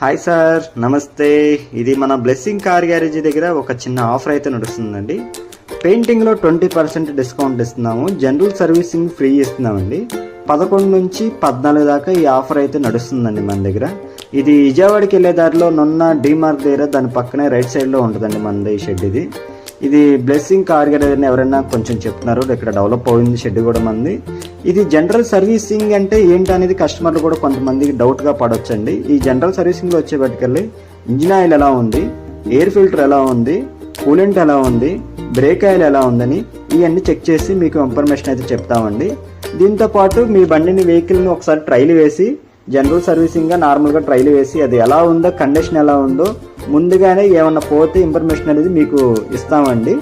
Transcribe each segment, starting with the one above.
Hi sir, నమస్తే. ఇది మన బ్లెస్సింగ్ కార్ గ్యారేజ్ దగ్గర ఒక చిన్న ఆఫర్ అయితే నడుస్తుందండి. పెయింటింగ్లో 20% డిస్కౌంట్ ఇస్తున్నాము. జనరల్ సర్వీసింగ్ ఫ్రీ ఇస్తున్నామండి. 11 నుంచి 14 దాకా ఈ ఆఫర్ అయితే నడుస్తుందండి మన దగ్గర. ఇది విజయవాడకి వెళ్ళే దారిలో నున్న డీమార్క్ దగ్గర దాని పక్కనే రైట్ సైడ్లో ఉంటుందండి మనది ఈ షెడ్. ఇది బ్లెస్సింగ్ కార్ గ్యారేజ్ అని ఎవరైనా కొంచెం చెప్తున్నారు. ఇక్కడ డెవలప్ అయింది షెడ్ కూడా మంది. ఇది జనరల్ సర్వీసింగ్ అంటే ఏంటి అనేది కస్టమర్లు కూడా కొంతమందికి డౌట్గా పడవచ్చండి. ఈ జనరల్ సర్వీసింగ్లో వచ్చేపటికెళ్ళి ఇంజిన్ ఆయిల్ ఎలా ఉంది, ఎయిర్ ఫిల్టర్ ఎలా ఉంది, కూలెంట్ ఎలా ఉంది, బ్రేక్ ఆయిల్ ఎలా ఉందని ఇవన్నీ చెక్ చేసి మీకు ఇన్ఫర్మేషన్ అయితే చెప్తామండి. దీంతోపాటు మీ బండిని వెహికల్ని ఒకసారి ట్రైల్ వేసి జనరల్ సర్వీసింగ్గా నార్మల్గా ట్రైల్ వేసి అది ఎలా ఉందో, కండిషన్ ఎలా ఉందో ముందుగానే ఏమన్నా పోతే ఇన్ఫర్మేషన్ అనేది మీకు ఇస్తామండి.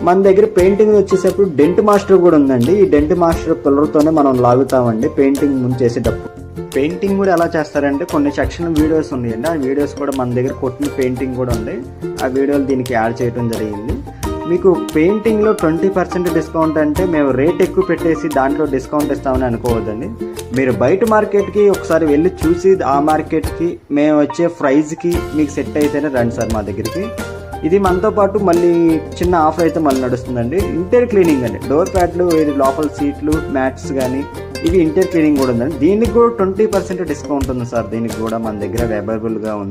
మన దగ్గర పెయింటింగ్ వచ్చేటప్పుడు డెంట్ మాస్టర్ కూడా ఉందండి. ఈ డెంట్ మాస్టర్ పిల్లర్తోనే మనం లాగుతామండి పెయింటింగ్ ముందు చేసేటప్పుడు. పెయింటింగ్ కూడా ఎలా చేస్తారంటే కొన్ని సెక్షన్ వీడియోస్ ఉన్నాయండి. ఆ వీడియోస్ కూడా మన దగ్గర కొట్టిన పెయింటింగ్ కూడా ఉంది. ఆ వీడియోలు దీనికి యాడ్ చేయడం జరిగింది. మీకు పెయింటింగ్లో 20% డిస్కౌంట్ అంటే మేము రేట్ ఎక్కువ పెట్టేసి దాంట్లో డిస్కౌంట్ ఇస్తామని అనుకోవద్దండి. మీరు బయట మార్కెట్కి ఒకసారి వెళ్ళి చూసి ఆ మార్కెట్కి మేము వచ్చే ప్రైజ్కి మీకు సెట్ అయితేనే రండి సార్ మా దగ్గరికి. ఇది మనతో పాటు మళ్ళీ చిన్న ఆఫర్ అయితే మళ్ళీ నడుస్తుందండి. ఇంటీరియర్ క్లీనింగ్ అండి. డోర్ ప్యాడ్లు, లోపల సీట్లు, మ్యాట్స్ కానీ ఇవి ఇంటీరియర్ క్లీనింగ్ కూడా ఉందండి. దీనికి కూడా 20% డిస్కౌంట్ ఉంది సార్. దీనికి కూడా మన దగ్గర అవైలబుల్గా ఉంది.